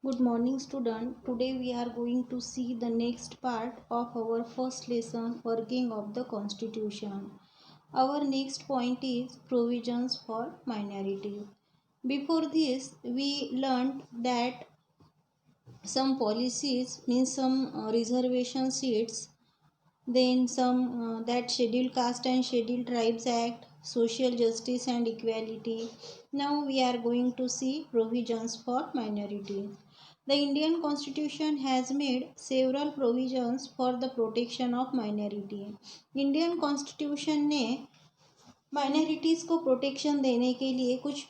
Good morning, student. Today we are going to see the next part of our first lesson, Working of the Constitution. Our next point is Provisions for Minorities. Before this, we learned that some policies means some reservation seats, then some that Scheduled Caste and Scheduled Tribes Act, social justice and equality. Now we are going to see provisions for minorities. The Indian Constitution has made several provisions for the protection of minority. Indian Constitution ने minorities को protection देने के लिए कुछ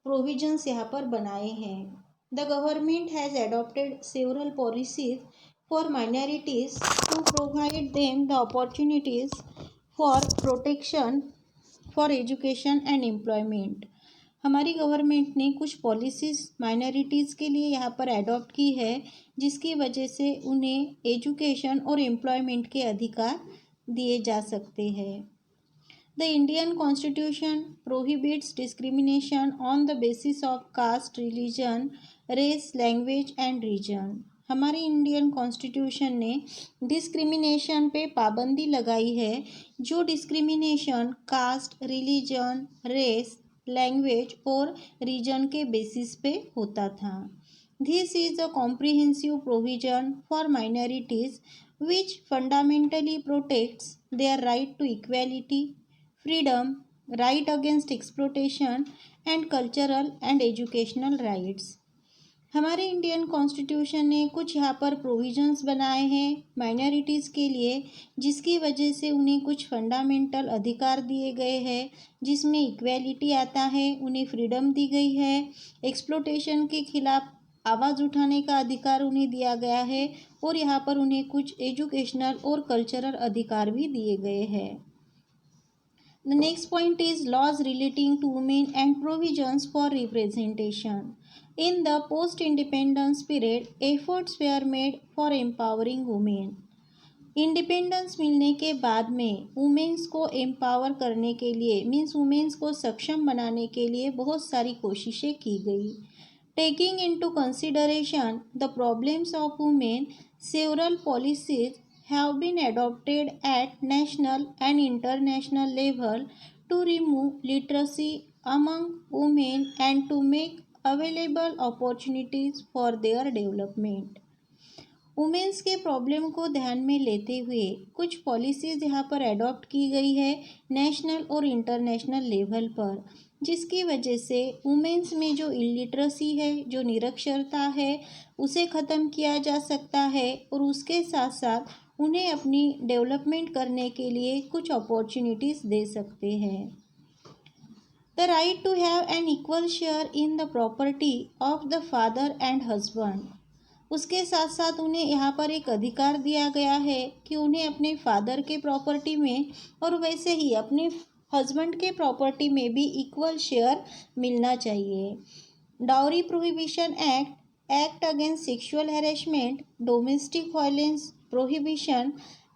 provisions यहाँ पर बनाए हैं. The government has adopted several policies for minorities to provide them the opportunities for protection for education and employment. हमारी गवर्नमेंट ने कुछ पॉलिसीज़ माइनॉरिटीज़ के लिए यहाँ पर एडॉप्ट की है, जिसकी वजह से उन्हें एजुकेशन और एम्प्लॉयमेंट के अधिकार दिए जा सकते हैं. The Indian Constitution prohibits discrimination on the basis of caste, religion, race, language and region. हमारे इंडियन कॉन्स्टिट्यूशन ने डिस्क्रिमिनेशन पे पाबंदी लगाई है, जो discrimination caste, religion, race, language और रीजन के बेसिस पे होता था. This is a comprehensive provision for minorities which fundamentally protects their right to equality, freedom, right against exploitation and cultural and educational rights. हमारे इंडियन कॉन्स्टिट्यूशन ने कुछ यहाँ पर प्रोविजंस बनाए हैं माइनॉरिटीज़ के लिए, जिसकी वजह से उन्हें कुछ फंडामेंटल अधिकार दिए गए हैं, जिसमें इक्वेलिटी आता है, उन्हें फ्रीडम दी गई है, एक्सप्लोटेशन के खिलाफ आवाज़ उठाने का अधिकार उन्हें दिया गया है और यहाँ पर उन्हें कुछ एजुकेशनल और कल्चरल अधिकार भी दिए गए हैं. The next point is laws relating to women and provisions for representation. In the post-independence period, efforts were made for empowering women. Independence मिलने के बाद में वुमेन्स को एम्पावर करने के लिए मीन्स वुमेन्स को सक्षम बनाने के लिए बहुत सारी कोशिशें की गई. Taking into consideration the problems of women, several policies have been adopted at national and international level to remove literacy among women and to make available opportunities for their development. Women's के problem को ध्यान में लेते हुए कुछ policies यहाँ पर adopt की गई है नेशनल और इंटरनेशनल लेवल पर, जिसकी वजह से वुमेन्स में जो इलिटरेसी है, जो निरक्षरता है, उसे ख़त्म किया जा सकता है और उसके साथ साथ उन्हें अपनी डेवलपमेंट करने के लिए कुछ अपॉर्चुनिटीज़ दे सकते हैं. The right to have an equal share in the property of the father and husband. उसके साथ साथ उन्हें यहाँ पर एक अधिकार दिया गया है कि उन्हें अपने फादर के प्रॉपर्टी में और वैसे ही अपने हस्बैंड के प्रॉपर्टी में भी इक्वल शेयर मिलना चाहिए. Dowry prohibition act, act against sexual harassment, domestic violence prohibition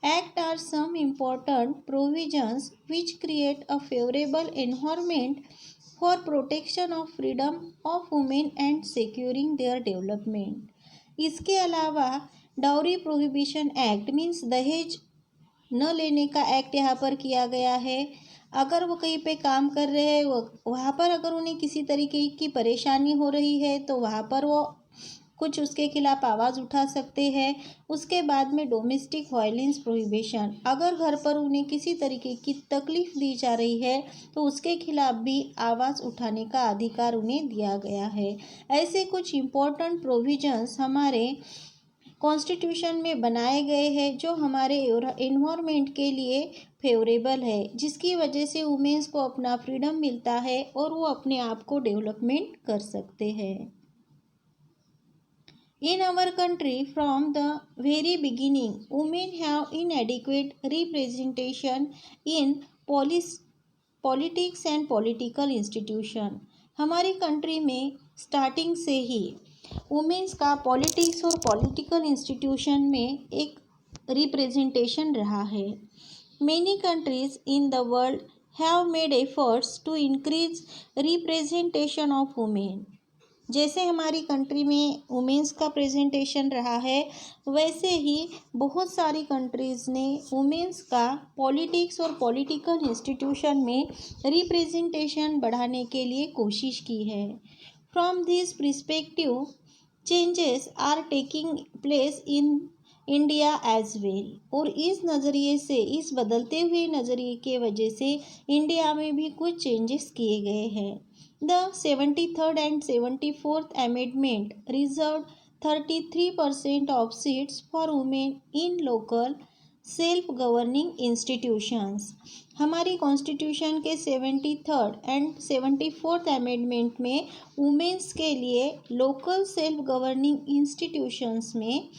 act are some important provisions which create a favorable environment for protection of freedom of women and securing their development. इसके अलावा dowry prohibition act means दहेज न लेने का act यहाँ पर किया गया है. अगर वो कहीं पे काम कर रहे हैं, वहाँ पर अगर उन्हें किसी तरीके की परेशानी हो रही है तो वहाँ पर वो कुछ उसके खिलाफ आवाज़ उठा सकते हैं. उसके बाद में डोमेस्टिक वायलेंस प्रोहिबिशन, अगर घर पर उन्हें किसी तरीके की तकलीफ़ दी जा रही है तो उसके खिलाफ भी आवाज़ उठाने का अधिकार उन्हें दिया गया है. ऐसे कुछ इम्पोर्टेंट प्रोविजंस हमारे कॉन्स्टिट्यूशन में बनाए गए हैं जो हमारे एनवायरनमेंट के लिए फेवरेबल है, जिसकी वजह से वुमेन्स को अपना फ्रीडम मिलता है और वो अपने आप को डेवलपमेंट कर सकते हैं. In our country, from the very beginning, women have inadequate representation in politics and political institution. हमारी कंट्री में स्टार्टिंग से ही वुमेन्स का पॉलिटिक्स और पॉलिटिकल इंस्टीट्यूशन में एक रिप्रेजेंटेशन रहा है. Many countries in the world have made efforts to increase representation of women. जैसे हमारी कंट्री में वुमेंस का प्रेजेंटेशन रहा है, वैसे ही बहुत सारी कंट्रीज़ ने वुमेंस का पॉलिटिक्स और पॉलिटिकल इंस्टीट्यूशन में रिप्रेजेंटेशन बढ़ाने के लिए कोशिश की है। From this perspective changes are taking place in India as well. और इस नज़रिए से, इस बदलते हुए नज़रिए के वजह से इंडिया में भी कुछ चेंजेस किए गए हैं। The 73rd and 74th Amendment reserved 33% of seats for women in local self-governing institutions। हमारी कॉन्स्टिट्यूशन के 73rd एंड 74th अमेंडमेंट में वुमेन्स के लिए लोकल सेल्फ गवर्निंग इंस्टीट्यूशंस में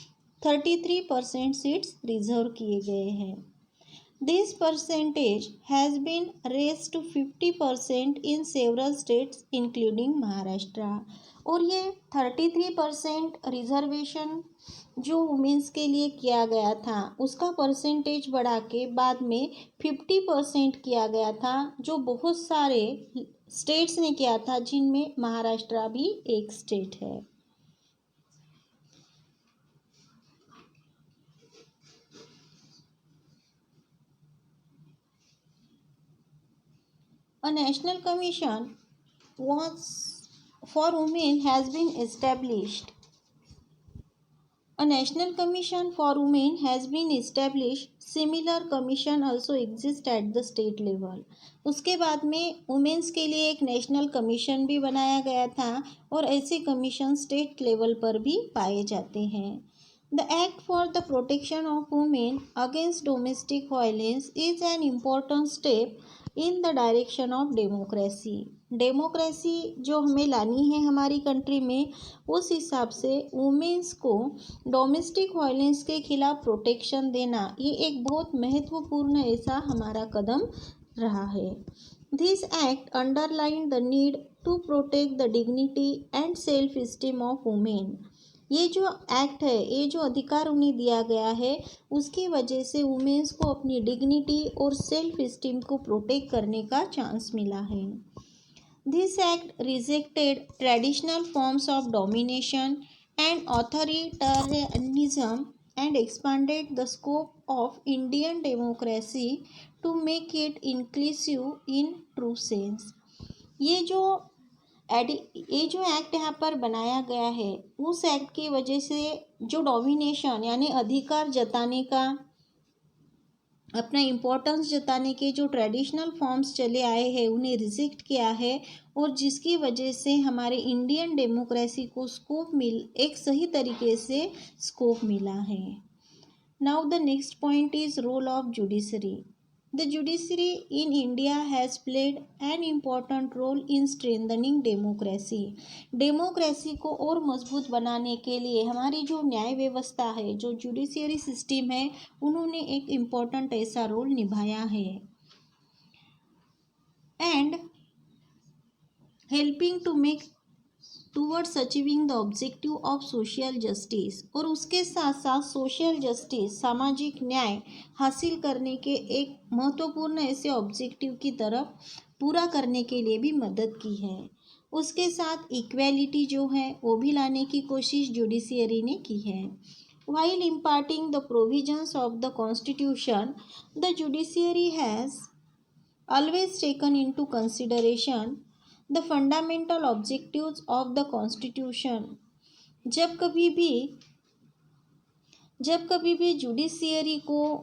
33% सीट्स रिजर्व किए गए हैं। This percentage has been raised to 50% in several states including Maharashtra. और ये 33% रिजर्वेशन जो वुमेंस के लिए किया गया था, उसका परसेंटेज बढ़ा के बाद में 50% किया गया था, जो बहुत सारे स्टेट्स ने किया था, जिनमें महाराष्ट्र भी एक स्टेट है। A national commission for women has been established. A national commission for women has been established. Similar commission also exist at the state level. उसके बाद में वुमेन्स के लिए एक नेशनल कमीशन भी बनाया गया था, और ऐसे कमीशन स्टेट लेवल पर भी पाए जाते हैं। The Act for the Protection of Women Against Domestic Violence is an important step in the direction of democracy. Democracy जो हमें लानी है हमारी कंट्री में, उस हिसाब से वुमेन्स को डोमेस्टिक वायलेंस के खिलाफ प्रोटेक्शन देना, ये एक बहुत महत्वपूर्ण ऐसा हमारा कदम रहा है। This act underline the need to protect the dignity and self esteem of women. ये जो एक्ट है, ये जो अधिकार उन्हें दिया गया है, उसकी वजह से वुमेन्स को अपनी डिग्निटी और सेल्फ इस्टीम को प्रोटेक्ट करने का चांस मिला है। This act rejected traditional forms of domination and authoritarianism and expanded the scope of Indian democracy to make it inclusive in true sense. ये जो एक्ट यहाँ पर बनाया गया है, उस एक्ट की वजह से जो डोमिनेशन यानी अधिकार जताने का, अपना इम्पोर्टेंस जताने के जो ट्रेडिशनल फॉर्म्स चले आए हैं, उन्हें रिजेक्ट किया है, और जिसकी वजह से हमारे इंडियन डेमोक्रेसी को एक सही तरीके से स्कोप मिला है। Now the next point is role of judiciary. The judiciary in India has played an important role in strengthening democracy. Democracy को और मजबूत बनाने के लिए हमारी जो न्याय व्यवस्था है, जो जुडिशियरी सिस्टम है, उन्होंने एक इम्पोर्टेंट ऐसा रोल निभाया है, and helping to make towards achieving the objective of social justice. और उसके साथ साथ सोशल जस्टिस, सामाजिक न्याय हासिल करने के एक महत्वपूर्ण ऐसे ऑब्जेक्टिव की तरफ पूरा करने के लिए भी मदद की है। उसके साथ इक्वेलिटी जो है वो भी लाने की कोशिश जुडिशियरी ने की है। While imparting the provisions of the Constitution, the judiciary has always taken into consideration the fundamental objectives of the constitution. जब कभी भी जुडिशियरी को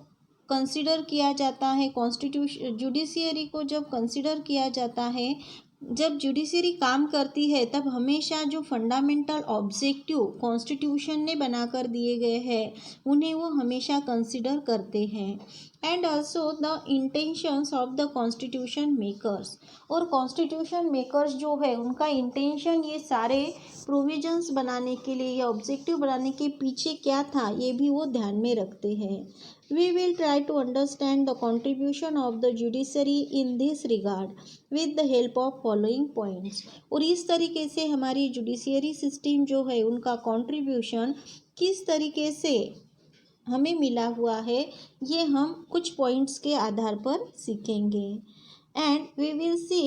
कंसिडर किया जाता है, जुडिशियरी को जब कंसिडर किया जाता है, जब जुडिशियरी काम करती है, तब हमेशा जो फंडामेंटल ऑब्जेक्टिव कॉन्स्टिट्यूशन ने बनाकर दिए गए हैं, उन्हें वो हमेशा कंसिडर करते हैं। And also the intentions of the constitution makers. और कॉन्स्टिट्यूशन मेकर्स जो है, उनका इंटेंशन ये सारे प्रोविजंस बनाने के लिए या ऑब्जेक्टिव बनाने के पीछे क्या था, ये भी वो ध्यान में रखते हैं। We will try to understand the contribution of the judiciary in this regard with the help of following points। और इस तरीके से हमारी जुडिशियरी सिस्टम जो है, उनका कंट्रीब्यूशन किस तरीके से हमें मिला हुआ है, ये हम कुछ पॉइंट्स के आधार पर सीखेंगे। And we will see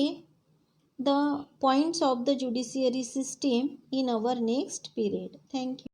the points of the judiciary system in our next period. Thank you.